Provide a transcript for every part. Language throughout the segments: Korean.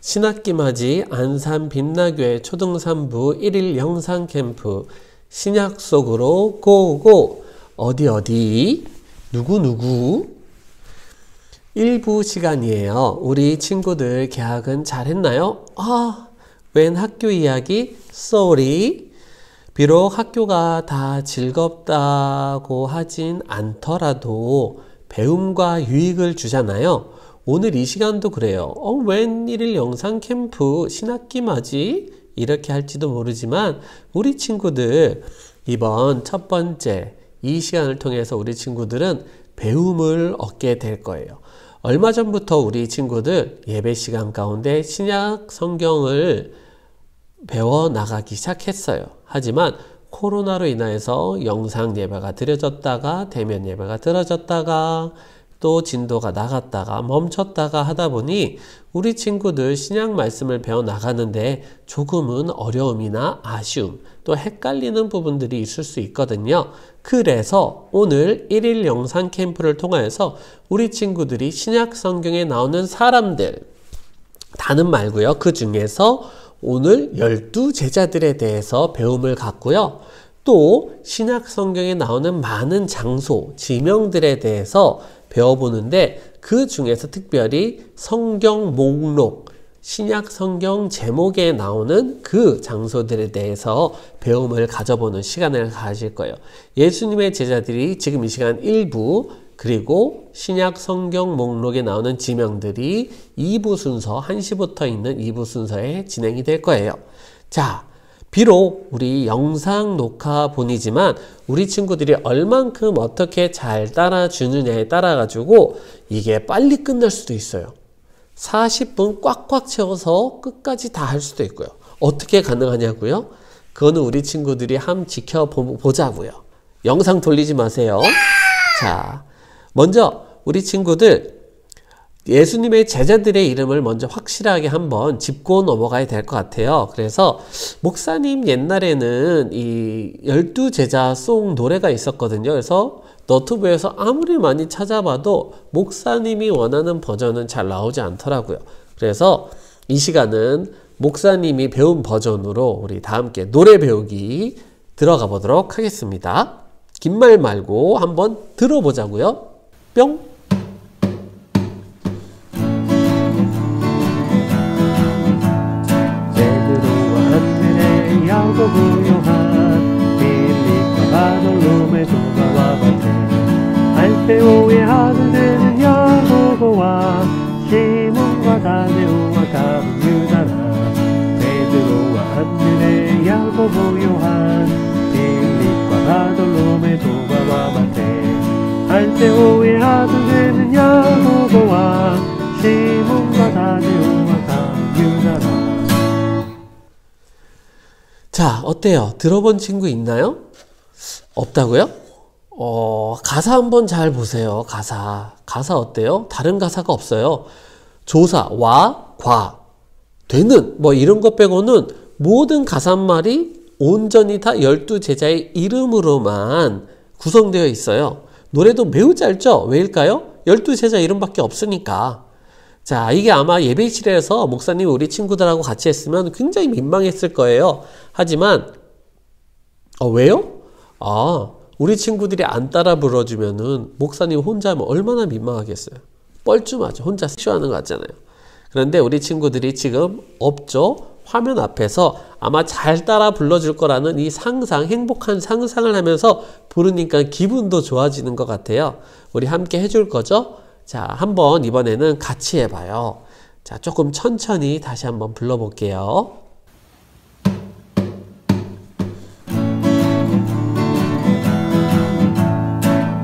신학기맞이 안산 빛나교회 초등산부 1일 영상 캠프 신약 속으로 고고. 어디 누구 1부 시간이에요. 우리 친구들 개학은 잘했나요? 웬 학교 이야기? Sorry. 비록 학교가 다 즐겁다고 하진 않더라도 배움과 유익을 주잖아요. 오늘 이 시간도 그래요. 웬 1일 영상 캠프 신학기 맞이? 이렇게 할지도 모르지만 우리 친구들 이번 첫 번째 이 시간을 통해서 우리 친구들은 배움을 얻게 될 거예요. 얼마 전부터 우리 친구들 예배 시간 가운데 신약 성경을 배워 나가기 시작했어요. 하지만 코로나로 인해서 영상 예배가 드려졌다가 대면 예배가 들어졌다가 또 진도가 나갔다가 멈췄다가 하다 보니 우리 친구들 신약 말씀을 배워 나가는데 조금은 어려움이나 아쉬움 또 헷갈리는 부분들이 있을 수 있거든요. 그래서 오늘 1일 영상 캠프를 통해서 우리 친구들이 신약 성경에 나오는 사람들 다는 말고요. 그 중에서 오늘 12제자들에 대해서 배움을 갖고요. 또 신약 성경에 나오는 많은 장소, 지명들에 대해서 배워보는데 그 중에서 특별히 성경 목록, 신약 성경 제목에 나오는 그 장소들에 대해서 배움을 가져보는 시간을 가질 거예요. 예수님의 제자들이 지금 이 시간 1부 그리고 신약 성경 목록에 나오는 지명들이 2부 순서, 1시부터 있는 2부 순서에 진행이 될 거예요. 자, 비록 우리 영상 녹화 본이지만 우리 친구들이 얼만큼 어떻게 잘 따라주느냐에 따라 가지고 이게 빨리 끝날 수도 있어요. 40분 꽉꽉 채워서 끝까지 다 할 수도 있고요. 어떻게 가능하냐고요? 그거는 우리 친구들이 한번 지켜보자고요. 영상 돌리지 마세요. 자, 먼저 우리 친구들 예수님의 제자들의 이름을 먼저 확실하게 한번 짚고 넘어가야 될 것 같아요. 그래서 목사님 옛날에는 이 12제자 송 노래가 있었거든요. 그래서 너튜브에서 아무리 많이 찾아봐도 목사님이 원하는 버전은 잘 나오지 않더라고요. 그래서 이 시간은 목사님이 배운 버전으로 우리 다 함께 노래 배우기 들어가 보도록 하겠습니다. 긴 말 말고 한번 들어보자고요. 뿅! 야고보 요한 빌립과 바돌로메 도마와 바테 알페오의 아들들은 야고보와 시몬과 다데오와 가룟 유다라 베드로와 안드레 야고보 요한 빌립과 바돌로메 도마와 바테 알페오의 아들들은 야고보와 시몬과 다데오와 가룟 유다라. 자, 어때요? 들어본 친구 있나요? 없다고요? 가사 한번 잘 보세요. 가사 어때요? 다른 가사가 없어요. 조사, 와, 과, 되는 뭐 이런 것 빼고는 모든 가사말이 온전히 다 12제자의 이름으로만 구성되어 있어요. 노래도 매우 짧죠? 왜일까요? 12제자 이름밖에 없으니까. 자, 이게 아마 예배실에서 목사님이 우리 친구들하고 같이 했으면 굉장히 민망했을 거예요. 하지만 왜요? 우리 친구들이 안 따라 불러주면은 목사님 혼자 하면 얼마나 민망하겠어요. 뻘쭘하죠. 혼자 쇼하는 것 같잖아요. 그런데 우리 친구들이 지금 없죠. 화면 앞에서 아마 잘 따라 불러줄 거라는 이 행복한 상상을 하면서 부르니까 기분도 좋아지는 것 같아요. 우리 함께 해줄 거죠? 자, 한번 이번에는 같이 해봐요. 자, 조금 천천히 다시 한번 불러볼게요.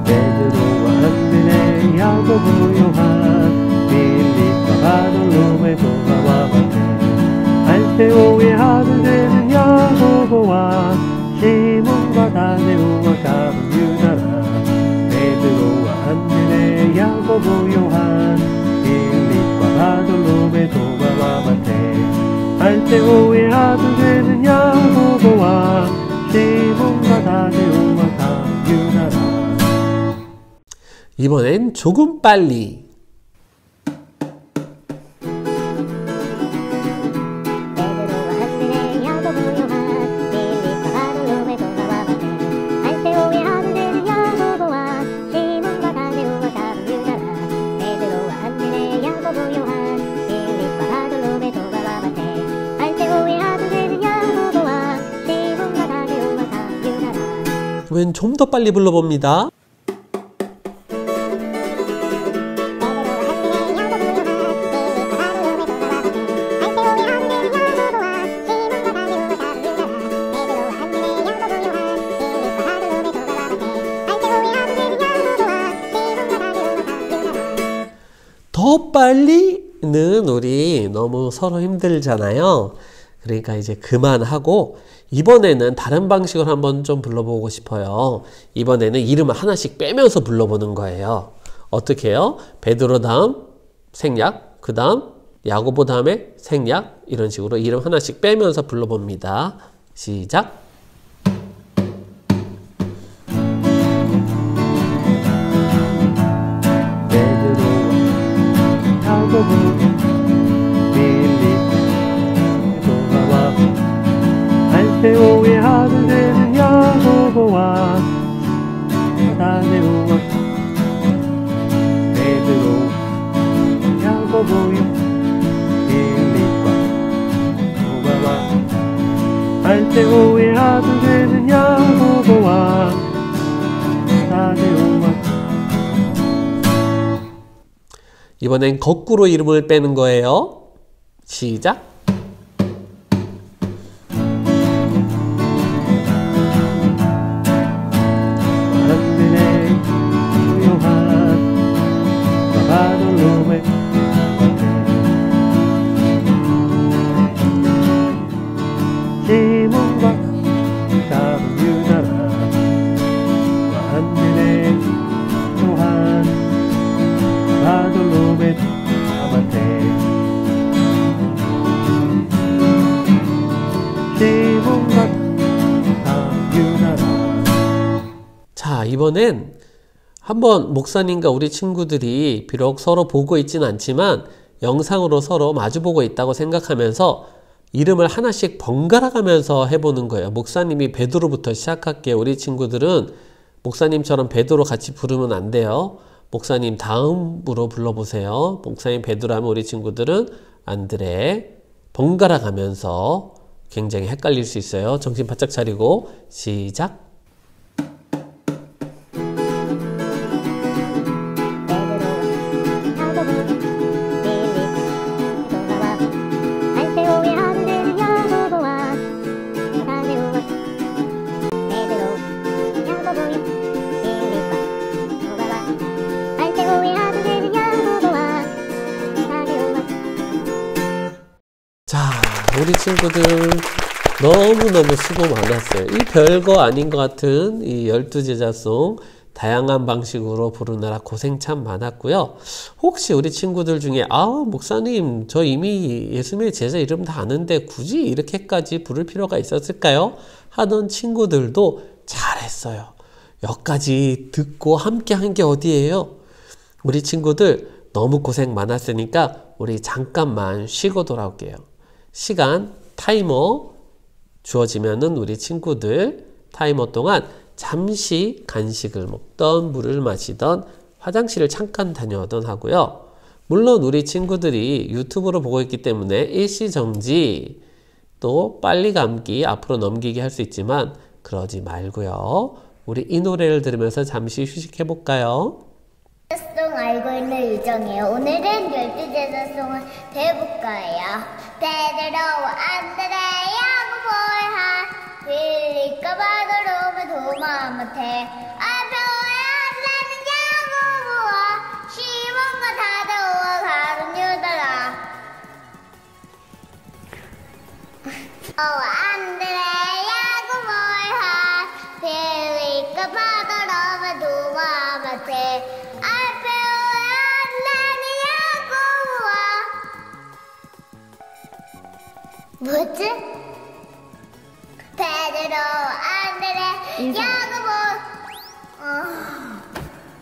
베드로와 안드레 야고보 요한 빌립과 바돌로메 도마와 바테 알페오의 아들들은 야고보와 시몬과 다데오와 가룟 유다라 베드로와 안드레 야고보 요한 빌립과 바돌로메 도마와 바테 알페오의 아들들은 야고보와 시몬과 다데오와 가룟 유다라. 이번엔 조금 빨리. 웬 좀 더 빨리 불러봅니다. 더 빨리는 우리 너무 서로 힘들잖아요. 그러니까 이제 그만하고 이번에는 다른 방식으로 한번 좀 불러보고 싶어요. 이번에는 이름을 하나씩 빼면서 불러보는 거예요. 어떻게 해요? 베드로 다음 생략, 그 다음 야고보 다음에 생략, 이런 식으로 이름 하나씩 빼면서 불러봅니다. 시작! 알테오의 아들 되는 야고보와 다데오와 베드로 야고보요 빌립과 도마와 알테오의 아들 되는 야고보와 다데오와. 이번엔 거꾸로 이름을 빼는 거예요. 시작! 시몬과 다른 유다라 안드레 요한 바돌로메 아마테 시몬과 다른 유다라. 자, 이번엔 한번 목사님과 우리 친구들이 비록 서로 보고 있진 않지만 영상으로 서로 마주보고 있다고 생각하면서 이름을 하나씩 번갈아 가면서 해보는 거예요. 목사님이 베드로부터 시작할게요. 우리 친구들은 목사님처럼 베드로 같이 부르면 안 돼요. 목사님 다음으로 불러보세요. 목사님 베드로 하면 우리 친구들은 안드레. 번갈아 가면서 굉장히 헷갈릴 수 있어요. 정신 바짝 차리고 시작! 자, 우리 친구들 너무너무 수고 많았어요. 이 별거 아닌 것 같은 이 12제자송 다양한 방식으로 부르느라 고생 참 많았고요. 혹시 우리 친구들 중에 목사님 저 이미 예수님의 제자 이름 다 아는데 굳이 이렇게까지 부를 필요가 있었을까요? 하던 친구들도 잘했어요. 여기까지 듣고 함께 한 게 어디예요? 우리 친구들 너무 고생 많았으니까 우리 잠깐만 쉬고 돌아올게요. 시간 타이머 주어지면은 우리 친구들 타이머 동안 잠시 간식을 먹던 물을 마시던 화장실을 잠깐 다녀오던 하고요. 물론 우리 친구들이 유튜브로 보고 있기 때문에 일시정지 또 빨리 감기 앞으로 넘기기 할 수 있지만 그러지 말고요. 우리 이 노래를 들으면서 잠시 휴식해 볼까요? 제자송 알고 있는 유정이에요. 오늘은 12제자송을 배워볼 거예요. 베드로 안드레 야고보 요한 빌립과 바돌로메 도마 마태 알페오의 아들은 야고보와 시몬과 다데오와 다른 유다라 안드레 야고보 요한 빌립과 바돌로메 도마 마태 뭐지? 베드로, 안드레, 야고보.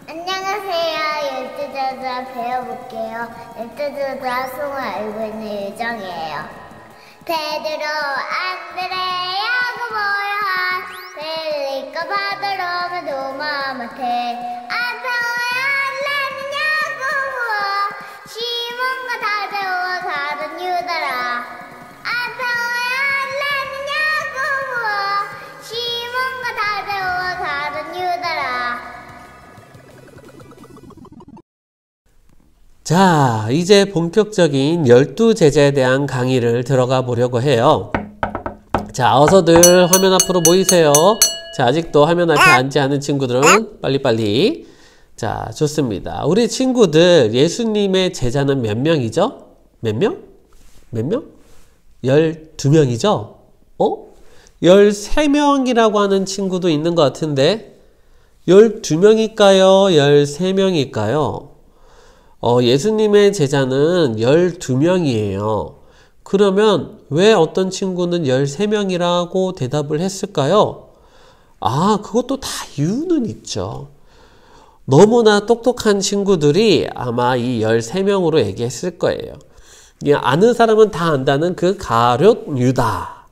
안녕하세요. 12제자 배워볼게요. 12제자 송을 알고 있는 유정이에요. 베드로, 안드레, 야고보, 요한 빌립과 바돌로메 도마 마태 시몬과 다데오와 다른 유다라 시몬과 다데오와 다른 자, 이제 본격적인 12제자에 대한 강의를 들어가 보려고 해요. 자, 어서들 화면 앞으로 모이세요. 자, 아직도 화면 앞에 앉지 않은 친구들은 빨리빨리. 자, 좋습니다. 우리 친구들, 예수님의 제자는 몇 명이죠? 몇 명? 몇 명? 12명이죠? 13명이라고 하는 친구도 있는 것 같은데 12명일까요? 13명일까요? 예수님의 제자는 12명이에요. 그러면 왜 어떤 친구는 13명이라고 대답을 했을까요? 그것도 다 이유는 있죠. 너무나 똑똑한 친구들이 아마 이 13명으로 얘기했을 거예요. 아는 사람은 다 안다는 그 가룟 유다.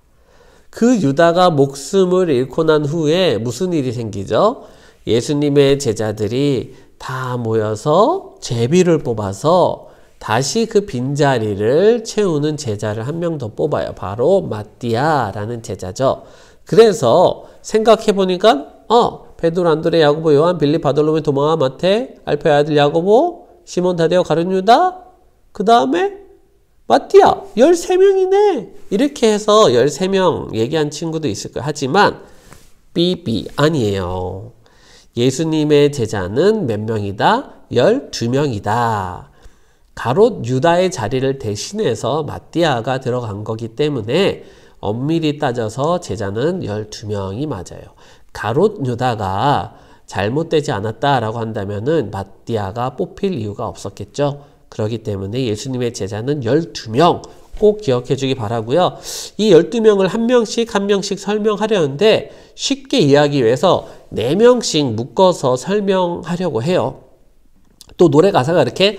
그 유다가 목숨을 잃고 난 후에 무슨 일이 생기죠? 예수님의 제자들이 다 모여서 제비를 뽑아서 다시 그 빈자리를 채우는 제자를 한 명 더 뽑아요. 바로 마띠아라는 제자죠. 그래서 생각해보니까 베드로, 안드레, 야고보, 요한, 빌립, 바돌로메, 도마, 마테, 알페의 아들 야고보, 시몬, 다데오, 가룟 유다, 그 다음에 마띠아 13명이네. 이렇게 해서 13명 얘기한 친구도 있을 거예요. 하지만 삐삐 아니에요. 예수님의 제자는 몇 명이다? 12명이다. 가롯 유다의 자리를 대신해서 마띠아가 들어간 거기 때문에 엄밀히 따져서 제자는 12명이 맞아요. 가롯 유다가 잘못되지 않았다라고 한다면은 마띠아가 뽑힐 이유가 없었겠죠. 그렇기 때문에 예수님의 제자는 12명 꼭 기억해 주기 바라고요. 이 12명을 한 명씩 설명하려는데 쉽게 이해하기 위해서 4명씩 묶어서 설명하려고 해요. 또 노래 가사가 이렇게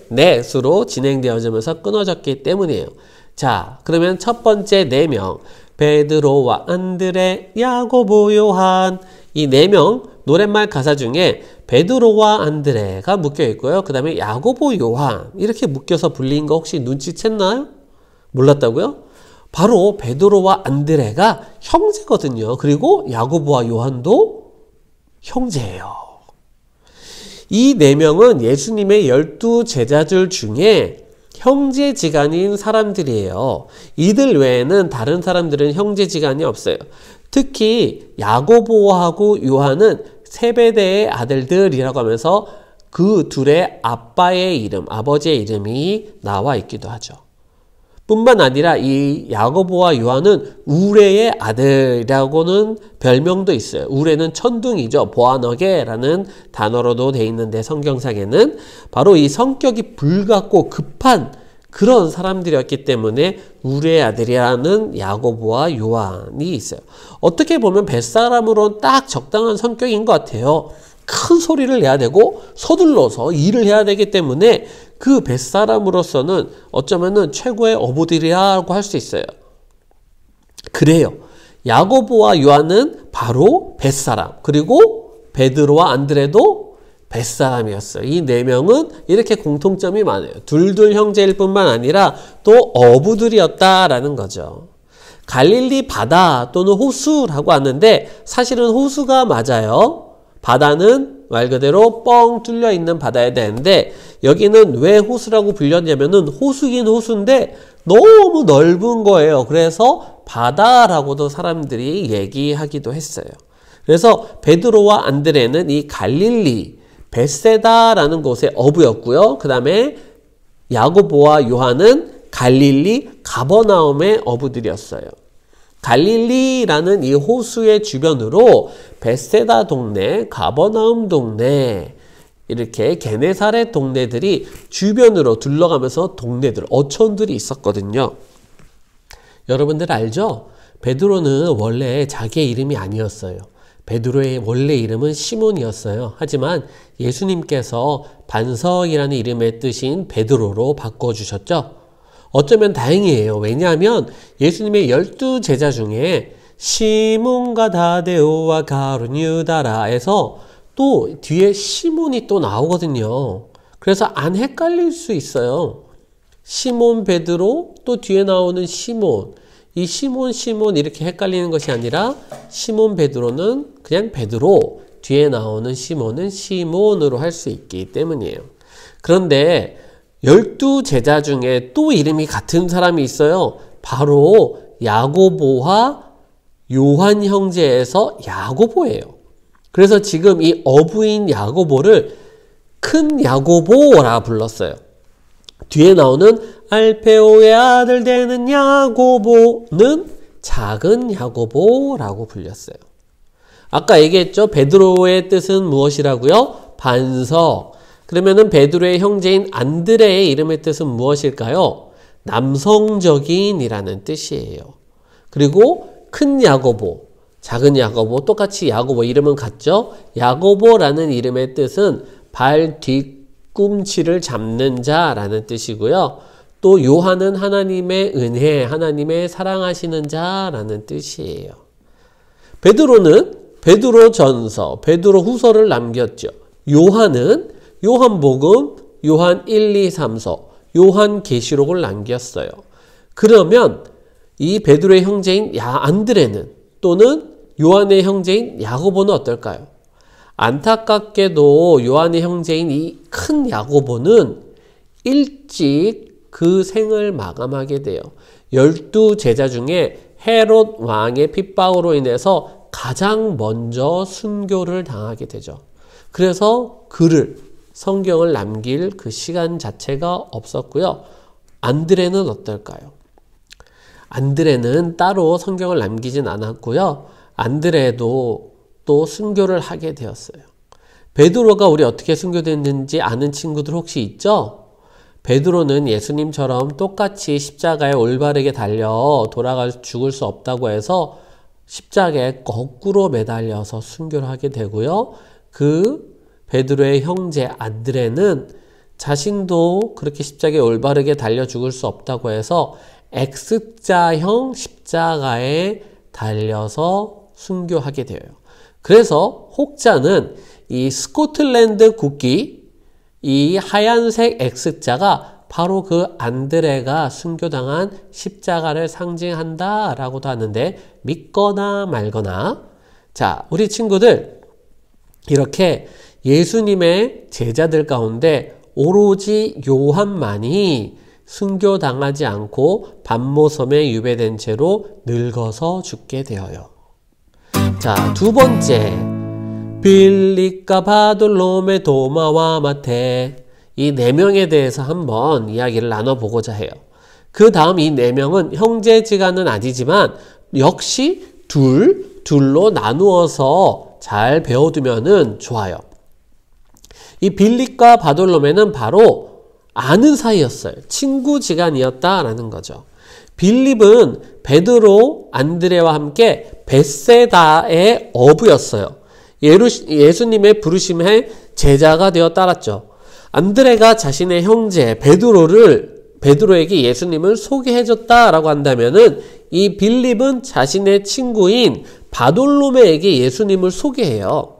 넷으로 진행되어지면서 끊어졌기 때문이에요. 자, 그러면 첫 번째 4명 베드로와 안드레, 야고보, 요한 이 4명 노랫말 가사 중에 베드로와 안드레가 묶여 있고요. 그 다음에 야고보, 요한 이렇게 묶여서 불린 거 혹시 눈치챘나요? 몰랐다고요? 바로 베드로와 안드레가 형제거든요. 그리고 야고보와 요한도 형제예요. 이 4명은 예수님의 12제자들 중에 형제지간인 사람들이에요. 이들 외에는 다른 사람들은 형제지간이 없어요. 특히 야고보하고 요한은 세베대의 아들들이라고 하면서 그 둘의 아빠의 이름, 아버지의 이름이 나와 있기도 하죠. 뿐만 아니라 이 야고보와 요한은 우레의 아들이라고는 별명도 있어요. 우레는 천둥이죠. 보아너게라는 단어로도 돼 있는데 성경상에는 바로 이 성격이 불같고 급한 그런 사람들이었기 때문에 우레의 아들이라는 야고보와 요한이 있어요. 어떻게 보면 뱃사람으로는 딱 적당한 성격인 것 같아요. 큰 소리를 내야 되고 서둘러서 일을 해야 되기 때문에 그 뱃사람으로서는 어쩌면은 최고의 어부들이라고 할 수 있어요. 그래요. 야고보와 요한은 바로 뱃사람, 그리고 베드로와 안드레도 뱃사람이었어요. 이 4명은 이렇게 공통점이 많아요. 둘둘 형제일 뿐만 아니라 또 어부들이었다라는 거죠. 갈릴리 바다 또는 호수라고 하는데 사실은 호수가 맞아요. 바다는 말 그대로 뻥 뚫려 있는 바다에 되는데 여기는 왜 호수라고 불렸냐면은 호수긴 호수인데 너무 넓은 거예요. 그래서 바다라고도 사람들이 얘기하기도 했어요. 그래서 베드로와 안드레는 이 갈릴리 벳세다라는 곳의 어부였고요. 그 다음에 야고보와 요한은 갈릴리 가버나움의 어부들이었어요. 갈릴리라는 이 호수의 주변으로 벳세다 동네, 가버나움 동네, 이렇게 게네사렛 동네들이 주변으로 둘러가면서 동네들, 어촌들이 있었거든요. 여러분들 알죠? 베드로는 원래 자기의 이름이 아니었어요. 베드로의 원래 이름은 시몬이었어요. 하지만 예수님께서 반석이라는 이름의 뜻인 베드로로 바꿔주셨죠. 어쩌면 다행이에요. 왜냐하면 예수님의 12제자 중에 시몬과 다데오와 가룟 유다라에서 또 뒤에 시몬이 또 나오거든요. 그래서 안 헷갈릴 수 있어요. 시몬 베드로 또 뒤에 나오는 시몬. 이 시몬 이렇게 헷갈리는 것이 아니라 시몬 베드로는 그냥 베드로, 뒤에 나오는 시몬은 시몬으로 할 수 있기 때문이에요. 그런데 12제자 중에 또 이름이 같은 사람이 있어요. 바로 야고보와 요한 형제에서 야고보예요. 그래서 지금 이 어부인 야고보를 큰 야고보라 불렀어요. 뒤에 나오는 알페오의 아들 되는 야고보는 작은 야고보라고 불렸어요. 아까 얘기했죠. 베드로의 뜻은 무엇이라고요? 반석. 그러면은 베드로의 형제인 안드레의 이름의 뜻은 무엇일까요? 남성적인이라는 뜻이에요. 그리고 큰 야고보, 작은 야고보, 똑같이 야고보 이름은 같죠? 야고보라는 이름의 뜻은 발 뒤꿈치를 잡는 자라는 뜻이고요. 또 요한은 하나님의 은혜, 하나님의 사랑하시는 자라는 뜻이에요. 베드로는 베드로전서, 베드로후서를 남겼죠. 요한은 요한복음, 요한 1, 2, 3서, 요한계시록을 남겼어요. 그러면 이 베드로의 형제인 안드레는 또는 요한의 형제인 야고보는 어떨까요? 안타깝게도 요한의 형제인 이 큰 야고보는 일찍 그 생을 마감하게 돼요. 12제자 중에 헤롯 왕의 핍박으로 인해서 가장 먼저 순교를 당하게 되죠. 그래서 성경을 남길 그 시간 자체가 없었고요. 안드레는 어떨까요? 안드레는 따로 성경을 남기진 않았고요. 안드레도 또 순교를 하게 되었어요. 베드로가 우리 어떻게 순교됐는지 아는 친구들 혹시 있죠? 베드로는 예수님처럼 똑같이 십자가에 올바르게 달려 죽을 수 없다고 해서 십자가에 거꾸로 매달려서 순교를 하게 되고요. 그 베드로의 형제 안드레는 자신도 그렇게 십자가에 올바르게 달려 죽을 수 없다고 해서 X자형 십자가에 달려서 순교하게 돼요. 그래서 혹자는 이 스코틀랜드 국기, 이 하얀색 X자가 바로 그 안드레가 순교당한 십자가를 상징한다라고도 하는데 믿거나 말거나. 자, 우리 친구들 이렇게 예수님의 제자들 가운데 오로지 요한만이 순교당하지 않고 반모섬에 유배된 채로 늙어서 죽게 되어요. 자, 두 번째, 빌립과 바돌로메, 도마와 마테, 이 네 명에 대해서 한번 이야기를 나눠보고자 해요. 그 다음 이 네 명은 형제지간은 아니지만 역시 둘로 나누어서 잘 배워두면 좋아요. 이 빌립과 바돌로메는 바로 아는 사이였어요. 친구지간이었다라는 거죠. 빌립은 베드로, 안드레와 함께 벳세다의 어부였어요. 예수님의 부르심에 제자가 되어 따랐죠. 안드레가 자신의 형제 베드로에게 예수님을 소개해줬다라고 한다면은 이 빌립은 자신의 친구인 바돌로메에게 예수님을 소개해요.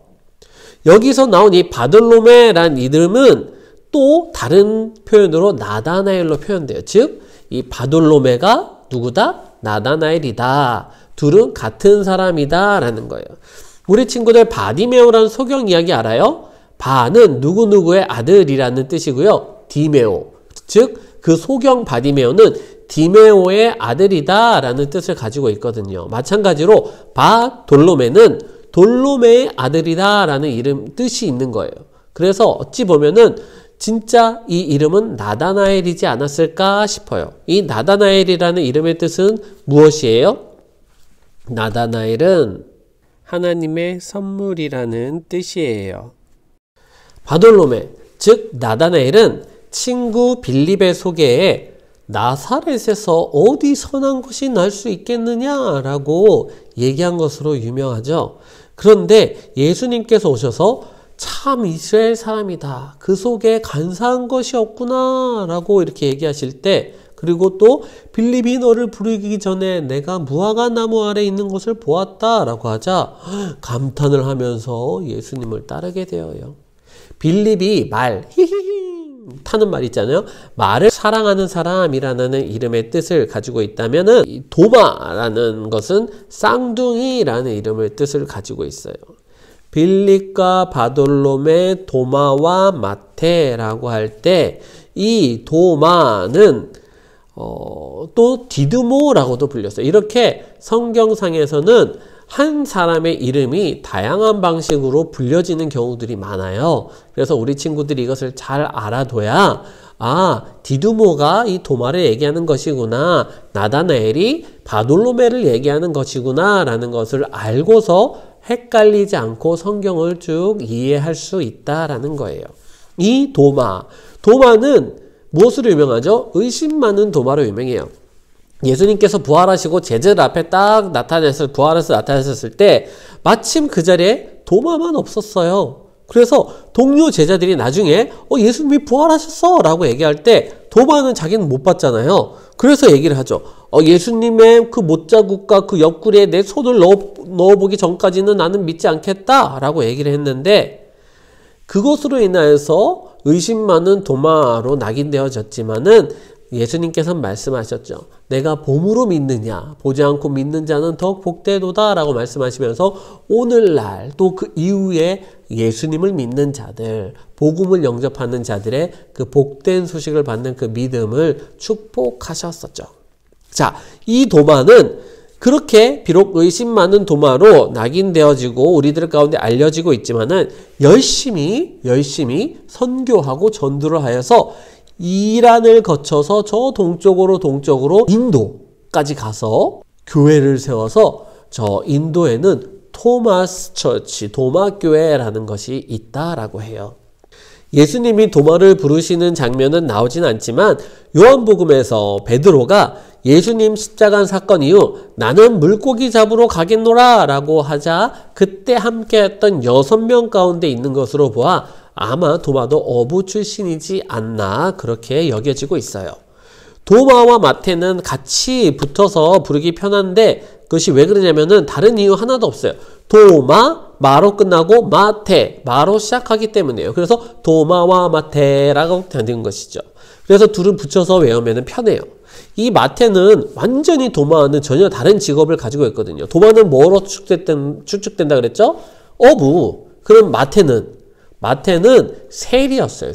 여기서 나온 이 바돌로메란 이름은 또 다른 표현으로 나다나엘로 표현돼요. 즉, 이 바돌로메가 누구다? 나다나엘이다. 둘은 같은 사람이다 라는 거예요. 우리 친구들 바디메오라는 소경 이야기 알아요? 바는 누구누구의 아들이라는 뜻이고요. 디메오, 즉 그 소경 바디메오는 디메오의 아들이다 라는 뜻을 가지고 있거든요. 마찬가지로 바돌로메는 돌로메의 아들이다 라는 뜻이 있는 거예요. 그래서 어찌 보면은 진짜 이 이름은 나다나엘이지 않았을까 싶어요. 이 나다나엘이라는 이름의 뜻은 무엇이에요? 나다나엘은 하나님의 선물이라는 뜻이에요. 바돌로메, 즉 나다나엘은 친구 빌립의 소개에 나사렛에서 어디 선한 것이 날 수 있겠느냐라고 얘기한 것으로 유명하죠. 그런데 예수님께서 오셔서 참 이스라엘 사람이다. 그 속에 간사한 것이 없구나 라고 이렇게 얘기하실 때, 그리고 또 빌립이 너를 부르기 전에 내가 무화과 나무 아래 있는 것을 보았다 라고 하자 감탄을 하면서 예수님을 따르게 되어요. 빌립이 히히히 타는 말 있잖아요. 말을 사랑하는 사람이라는 이름의 뜻을 가지고 있다면은 도마라는 것은 쌍둥이라는 이름의 뜻을 가지고 있어요. 빌립과 바돌롬의 도마와 마테라고 할 때 이 도마는 또 디드모라고도 불렸어요. 이렇게 성경상에서는 한 사람의 이름이 다양한 방식으로 불려지는 경우들이 많아요. 그래서 우리 친구들이 이것을 잘 알아둬야 디두모가 이 도마를 얘기하는 것이구나, 나다나엘이 바돌로메를 얘기하는 것이구나 라는 것을 알고서 헷갈리지 않고 성경을 쭉 이해할 수 있다라는 거예요. 이 도마는 무엇으로 유명하죠? 의심 많은 도마로 유명해요. 예수님께서 부활하시고 제자들 앞에 딱 부활해서 나타나셨을 때 마침 그 자리에 도마만 없었어요. 그래서 동료 제자들이 나중에 예수님이 부활하셨어 라고 얘기할 때 도마는 자기는 못 봤잖아요. 그래서 얘기를 하죠. 예수님의 그 못자국과 그 옆구리에 내 손을 넣어보기 전까지는 나는 믿지 않겠다 라고 얘기를 했는데, 그것으로 인하여서 의심 많은 도마로 낙인되어졌지만은 예수님께서는 말씀하셨죠. 내가 봄으로 믿느냐, 보지 않고 믿는 자는 더욱 복되도다 라고 말씀하시면서 오늘날 또 그 이후에 예수님을 믿는 자들, 복음을 영접하는 자들의 그 복된 소식을 받는 그 믿음을 축복하셨었죠. 자, 이 도마는 그렇게 비록 의심 많은 도마로 낙인되어지고 우리들 가운데 알려지고 있지만은 열심히 선교하고 전도를 하여서 이란을 거쳐서 저 동쪽으로 인도까지 가서 교회를 세워서 저 인도에는 토마스 처치, 도마교회라는 것이 있다라고 해요. 예수님이 도마를 부르시는 장면은 나오진 않지만 요한복음에서 베드로가 예수님 십자가 사건 이후 나는 물고기 잡으러 가겠노라 라고 하자 그때 함께했던 6명 가운데 있는 것으로 보아 아마 도마도 어부 출신이지 않나 그렇게 여겨지고 있어요. 도마와 마태는 같이 붙어서 부르기 편한데 그것이 왜 그러냐면은 다른 이유 하나도 없어요. 도마, 마로 끝나고 마태, 마로 시작하기 때문이에요. 그래서 도마와 마태라고 되는 것이죠. 그래서 둘은 붙여서 외우면 편해요. 이 마태는 완전히 도마와는 전혀 다른 직업을 가지고 있거든요. 도마는 뭐로 추측된다 그랬죠? 어부. 그럼 마태는 세리였어요.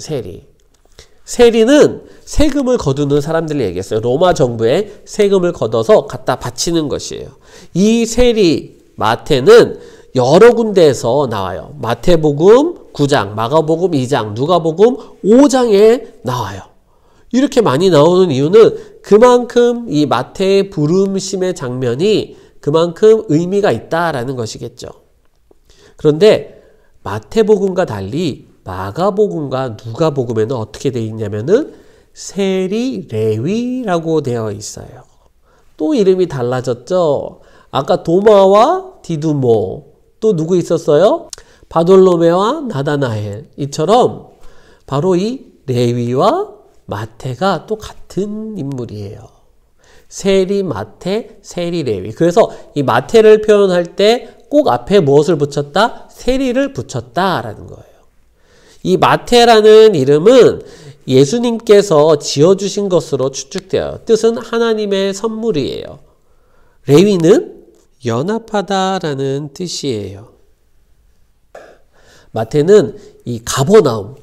세리는 세금을 거두는 사람들을 얘기했어요. 로마 정부에 세금을 걷어서 갖다 바치는 것이에요. 이 세리 마태는 여러 군데에서 나와요. 마태복음 9장, 마가복음 2장, 누가복음 5장에 나와요. 이렇게 많이 나오는 이유는 그만큼 이 마태의 부름심의 장면이 그만큼 의미가 있다라는 것이겠죠. 그런데 마태복음과 달리 마가복음과 누가복음에는 어떻게 되어 있냐면은 세리 레위라고 되어 있어요. 또 이름이 달라졌죠. 아까 도마와 디두모, 또 누구 있었어요? 바돌로메와 나다나엘. 이처럼 바로 이 레위와 마태가 또 같은 인물이에요. 세리 마태, 세리 레위. 그래서 이 마태를 표현할 때 꼭 앞에 무엇을 붙였다? 세리를 붙였다라는 거예요. 이 마태라는 이름은 예수님께서 지어주신 것으로 추측돼요. 뜻은 하나님의 선물이에요. 레위는 연합하다라는 뜻이에요. 마태는 이 가버나움,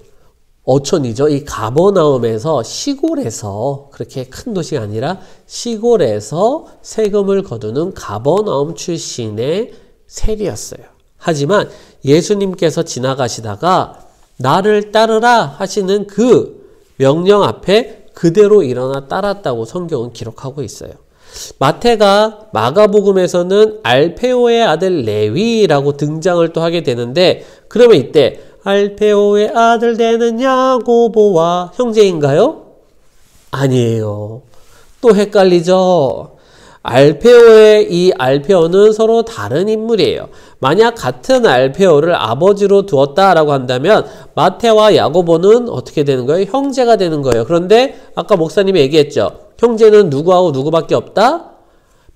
어촌이죠. 이 가버나움에서 시골에서, 그렇게 큰 도시가 아니라 시골에서 세금을 거두는 가버나움 출신의 세리였어요. 하지만 예수님께서 지나가시다가 나를 따르라 하시는 그 명령 앞에 그대로 일어나 따랐다고 성경은 기록하고 있어요. 마태가 마가복음에서는 알페오의 아들 레위라고 등장을 또 하게 되는데, 그러면 이때 알페오의 아들 되는 야고보와 형제인가요? 아니에요. 또 헷갈리죠? 알페오의 이 알페오는 서로 다른 인물이에요. 만약 같은 알페오를 아버지로 두었다라고 한다면 마태와 야고보는 어떻게 되는 거예요? 형제가 되는 거예요. 그런데 아까 목사님이 얘기했죠. 형제는 누구하고 누구밖에 없다?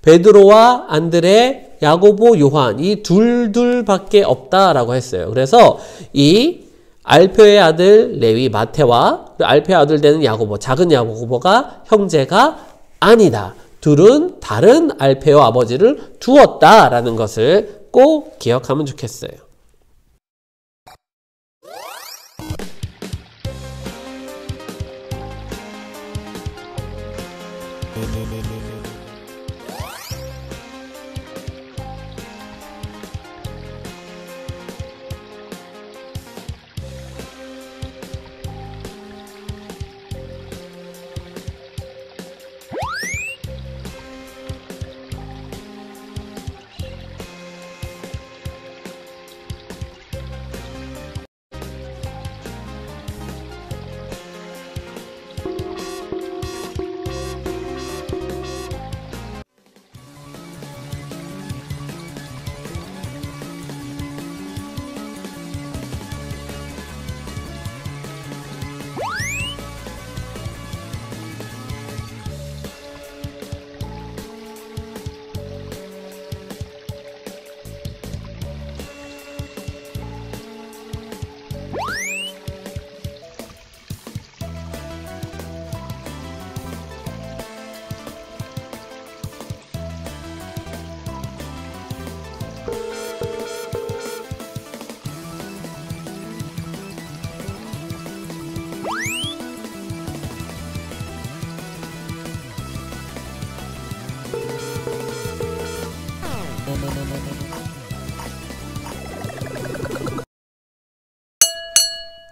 베드로와 안드레, 야고보, 요한 이 둘밖에 없다라고 했어요. 그래서 이 알페오의 아들 레위 마태와 알페오의 아들 되는 야고보, 작은 야고보가 형제가 아니다. 둘은 다른 알페오 아버지를 두었다라는 것을 꼭 기억하면 좋겠어요.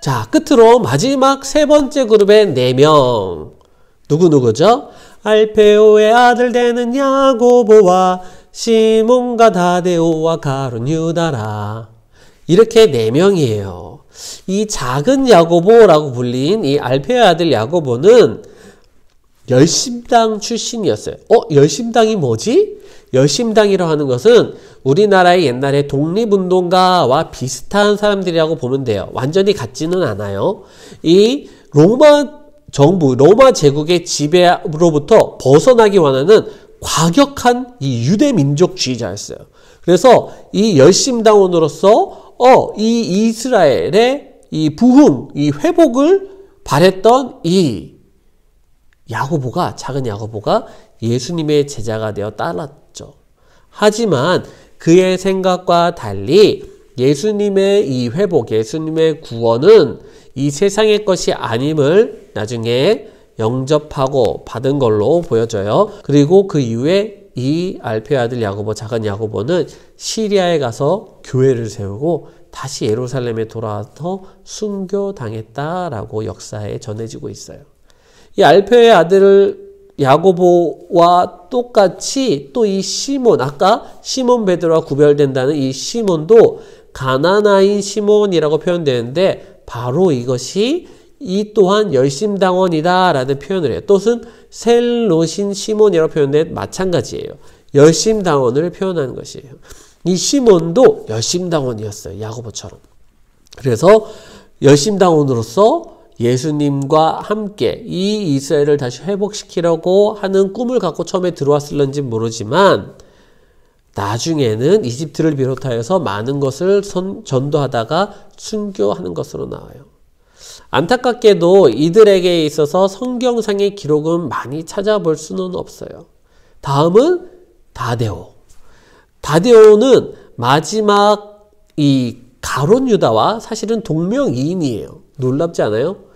자, 끝으로 마지막 세 번째 그룹의 4명. 누구누구죠? 알페오의 아들 되는 야고보와 시몬과 다데오와 가룟 유다라. 이렇게 4명이에요. 이 작은 야고보라고 불린 이 알페오의 아들 야고보는 열심당 출신이었어요. 열심당이 뭐지? 열심당이라고 하는 것은 우리나라의 옛날에 독립운동가와 비슷한 사람들이라고 보면 돼요. 완전히 같지는 않아요. 이 로마 정부, 로마 제국의 지배로부터 벗어나기 원하는 과격한 이 유대 민족주의자였어요. 그래서 이 열심당원으로서 이 이스라엘의 이 부흥, 이 회복을 바랬던 이 야고보가, 작은 야고보가 예수님의 제자가 되어 따랐죠. 하지만 그의 생각과 달리 예수님의 이 회복, 예수님의 구원은 이 세상의 것이 아님을 나중에 영접하고 받은 걸로 보여져요. 그리고 그 이후에 이 알페의 아들 야고보, 작은 야고보는 시리아에 가서 교회를 세우고 다시 예루살렘에 돌아와서 순교당했다라고 역사에 전해지고 있어요. 이 알페의 아들 야고보와 똑같이 또 이 시몬, 아까 시몬 베드로와 구별된다는 이 시몬도 가나나인 시몬이라고 표현되는데 바로 이것이 이 또한 열심당원이다 라는 표현을 해요. 또는 셀로신 시몬이라고 표현된 마찬가지예요. 열심당원을 표현하는 것이에요. 이 시몬도 열심당원이었어요. 야고보처럼. 그래서 열심당원으로서 예수님과 함께 이 이스라엘을 다시 회복시키려고 하는 꿈을 갖고 처음에 들어왔을런지 모르지만 나중에는 이집트를 비롯하여서 많은 것을 전도하다가 순교하는 것으로 나와요. 안타깝게도 이들에게 있어서 성경상의 기록은 많이 찾아볼 수는 없어요. 다음은 다데오. 다데오는 마지막 이 가룟 유다와 사실은 동명이인이에요. 놀랍지 않아요?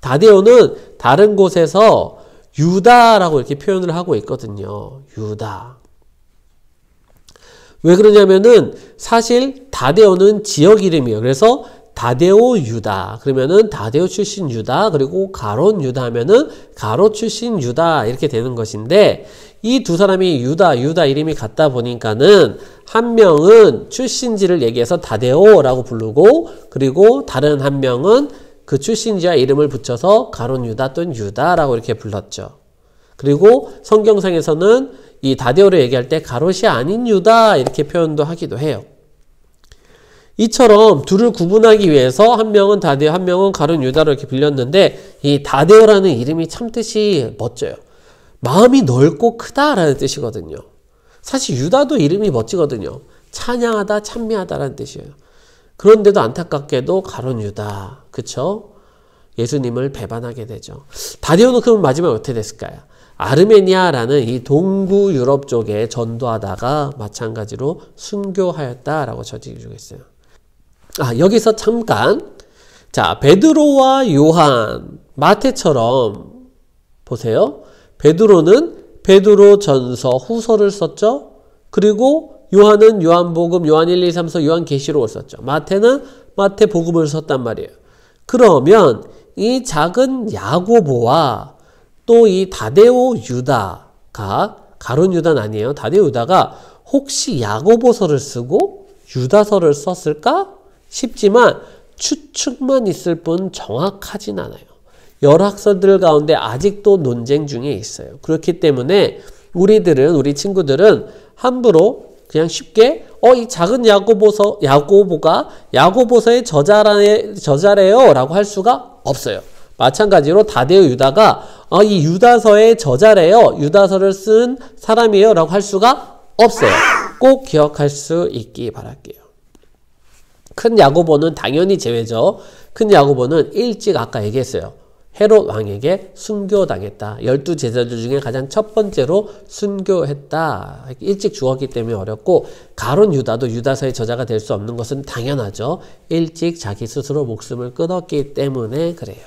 다데오는 다른 곳에서 유다라고 이렇게 표현을 하고 있거든요. 유다. 왜 그러냐면은 사실 다데오는 지역 이름이에요. 그래서 다데오 유다. 그러면은 다데오 출신 유다, 그리고 가롯 유다 하면은 가롯 출신 유다 이렇게 되는 것인데 이 두 사람이 유다 이름이 같다 보니까는 한 명은 출신지를 얘기해서 다데오라고 부르고 그리고 다른 한 명은 그 출신지와 이름을 붙여서 가롯 유다 또는 유다라고 이렇게 불렀죠. 그리고 성경상에서는 이 다데오를 얘기할 때 가롯이 아닌 유다 이렇게 표현도 하기도 해요. 이처럼 둘을 구분하기 위해서 한 명은 다데오, 한 명은 가룟 유다로 이렇게 불렸는데 이 다데오라는 이름이 참 뜻이 멋져요. 마음이 넓고 크다라는 뜻이거든요. 사실 유다도 이름이 멋지거든요. 찬양하다, 찬미하다라는 뜻이에요. 그런데도 안타깝게도 가룟 유다, 그쵸? 예수님을 배반하게 되죠. 다데오는 그럼 마지막에 어떻게 됐을까요? 아르메니아라는 이 동구 유럽 쪽에 전도하다가 마찬가지로 순교하였다라고 전해지고 있어요. 여기서 잠깐. 자, 베드로와 요한, 마태처럼 보세요. 베드로는 베드로 전서, 후서를 썼죠. 그리고 요한은 요한복음, 요한 1, 2, 3, 4, 요한 계시록을 썼죠. 마태는 마태복음을 썼단 말이에요. 그러면 이 작은 야고보와 또 이 다데오 유다가, 가룟 유다는 아니에요. 다데오 유다가 혹시 야고보서를 쓰고 유다서를 썼을까 싶지만 추측만 있을 뿐 정확하진 않아요. 열학설들 가운데 아직도 논쟁 중에 있어요. 그렇기 때문에 우리 친구들은 함부로 그냥 쉽게 이 작은 야고보가 야고보서의 저자래요 라고 할 수가 없어요. 마찬가지로 다데오 유다가 이 유다서의 저자래요, 유다서를 쓴 사람이에요 라고 할 수가 없어요. 꼭 기억할 수 있기 바랄게요. 큰 야고보는 당연히 제외죠. 큰 야고보는 일찍 아까 얘기했어요. 헤롯 왕에게 순교당했다. 12제자들 중에 가장 첫 번째로 순교했다. 일찍 죽었기 때문에 어렵고, 가룟 유다도 유다서의 저자가 될 수 없는 것은 당연하죠. 일찍 자기 스스로 목숨을 끊었기 때문에 그래요.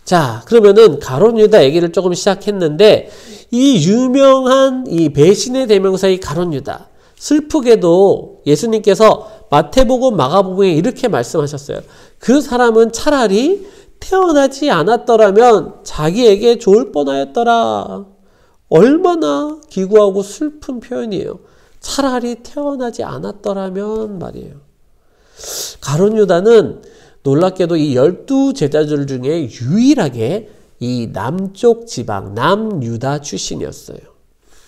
자, 그러면은 가룟 유다 얘기를 조금 시작했는데, 이 유명한 이 배신의 대명사 이 가룟 유다, 슬프게도 예수님께서 마태복음, 마가복음에 이렇게 말씀하셨어요. 그 사람은 차라리 태어나지 않았더라면 자기에게 좋을 뻔하였더라. 얼마나 기구하고 슬픈 표현이에요. 차라리 태어나지 않았더라면 말이에요. 가룟 유다는 놀랍게도 이 12제자들 중에 유일하게 이 남쪽 지방, 남유다 출신이었어요.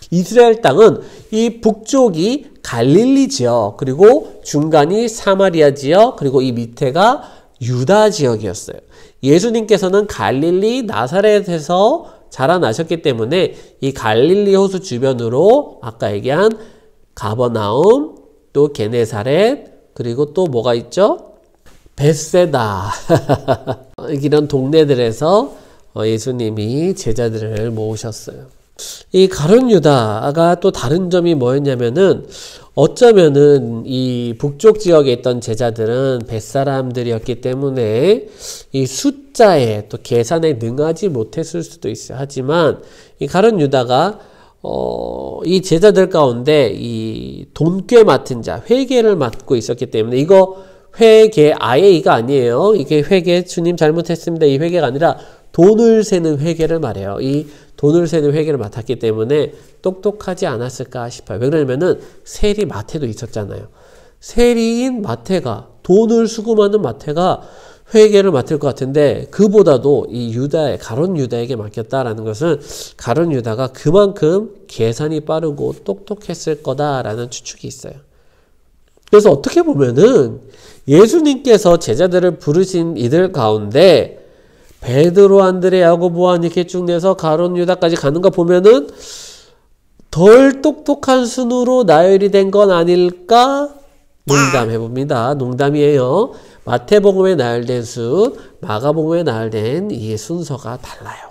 이스라엘 땅은 이 북쪽이 갈릴리 지역, 그리고 중간이 사마리아 지역, 그리고 이 밑에가 유다 지역이었어요. 예수님께서는 갈릴리 나사렛에서 자라나셨기 때문에 이 갈릴리 호수 주변으로 아까 얘기한 가버나움, 또 게네사렛, 그리고 또 뭐가 있죠? 벳세다 이런 동네들에서 예수님이 제자들을 모으셨어요. 이 가룟 유다가 또 다른 점이 뭐였냐면은, 어쩌면은 이 북쪽 지역에 있던 제자들은 벳사람들이었기 때문에 이 숫자에 또 계산에 능하지 못했을 수도 있어요. 하지만 이 가룟 유다가 이 제자들 가운데 이 돈꽤 맡은 자, 회계를 맡고 있었기 때문에, 이거 회계 아예 이거 아니에요. 이게 회계 주님 잘못했습니다. 이 회계가 아니라 돈을 세는 회계를 말해요. 이 돈을 세는 회계를 맡았기 때문에 똑똑하지 않았을까 싶어요. 왜 그러냐면은 세리 마태도 있었잖아요. 세리인 마태가, 돈을 수금하는 마태가 회계를 맡을 것 같은데, 그보다도 이 가룟 유다에게 맡겼다라는 것은 가룟 유다가 그만큼 계산이 빠르고 똑똑했을 거다라는 추측이 있어요. 그래서 어떻게 보면은 예수님께서 제자들을 부르신 이들 가운데 베드로, 안드레, 야고보, 요한 이렇게 쭉 내서 가룟 유다까지 가는 거 보면은 덜 똑똑한 순으로 나열이 된 건 아닐까? 농담해봅니다. 농담이에요. 마태복음에 나열된 순, 마가복음에 나열된 이 순서가 달라요.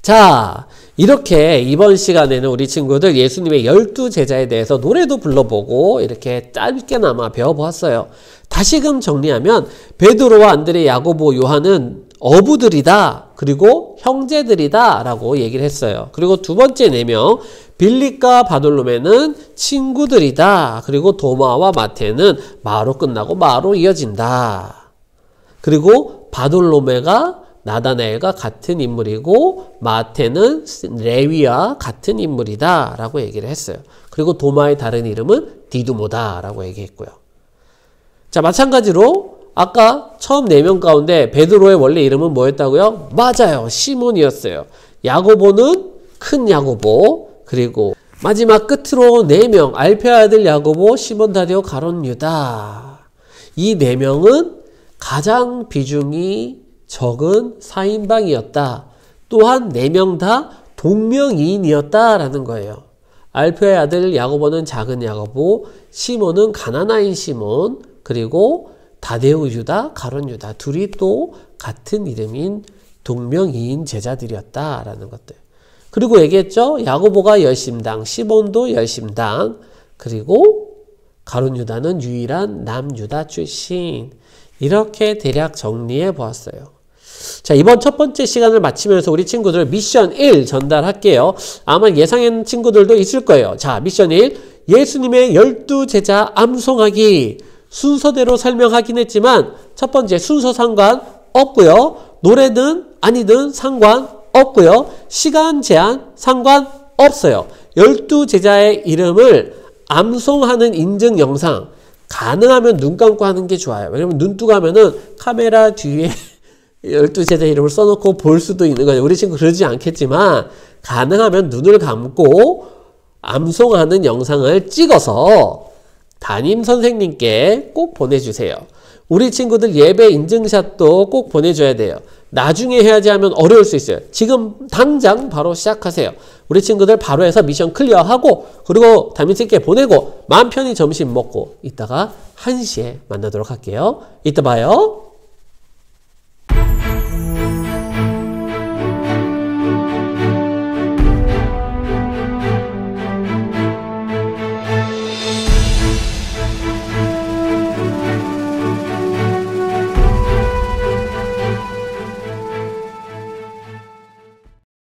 자, 이렇게 이번 시간에는 우리 친구들 예수님의 12제자에 대해서 노래도 불러보고 이렇게 짧게나마 배워보았어요. 다시금 정리하면 베드로와 안드레, 야고보, 요한은 어부들이다, 그리고 형제들이다 라고 얘기를 했어요. 그리고 두 번째 4명, 빌립과 바돌로메는 친구들이다. 그리고 도마와 마태는 마로 끝나고 마로 이어진다. 그리고 바돌로메가 나다나엘과 같은 인물이고 마태는 레위와 같은 인물이다 라고 얘기를 했어요. 그리고 도마의 다른 이름은 디두모다 라고 얘기했고요. 자, 마찬가지로 아까 처음 4명 가운데 베드로의 원래 이름은 뭐였다고요? 맞아요, 시몬이었어요. 야고보는 큰 야고보, 그리고 마지막 끝으로 4명, 알페의 아들 야고보, 시몬, 다데오, 가룟 유다. 이 4명은 가장 비중이 적은 4인방이었다. 또한 4명 다 동명이인이었다라는 거예요. 알페의 아들 야고보는 작은 야고보, 시몬은 가나나인 시몬, 그리고 다데오 유다, 가룟 유다, 둘이 또 같은 이름인 동명이인 제자들이었다라는 것들. 그리고 얘기했죠. 야고보가 열심당, 시몬도 열심당, 그리고 가룟 유다는 유일한 남유다 출신. 이렇게 대략 정리해 보았어요. 자, 이번 첫 번째 시간을 마치면서 우리 친구들 미션 1 전달할게요. 아마 예상한 친구들도 있을 거예요. 자, 미션 1. 예수님의 12제자 암송하기. 순서대로 설명하긴 했지만 첫 번째 순서 상관 없고요. 노래든 아니든 상관 없고요. 시간 제한 상관 없어요. 12제자의 이름을 암송하는 인증 영상 가능하면 눈 감고 하는 게 좋아요. 왜냐면 눈 뜨고 하면은 카메라 뒤에 12제자 이름을 써놓고 볼 수도 있는 거예요. 우리 친구 그러지 않겠지만 가능하면 눈을 감고 암송하는 영상을 찍어서 담임 선생님께 꼭 보내주세요. 우리 친구들 예배 인증샷도 꼭 보내줘야 돼요. 나중에 해야지 하면 어려울 수 있어요. 지금 당장 바로 시작하세요. 우리 친구들 바로 해서 미션 클리어하고 그리고 담임선생님께 보내고 마음 편히 점심 먹고 이따가 1시에 만나도록 할게요. 이따 봐요.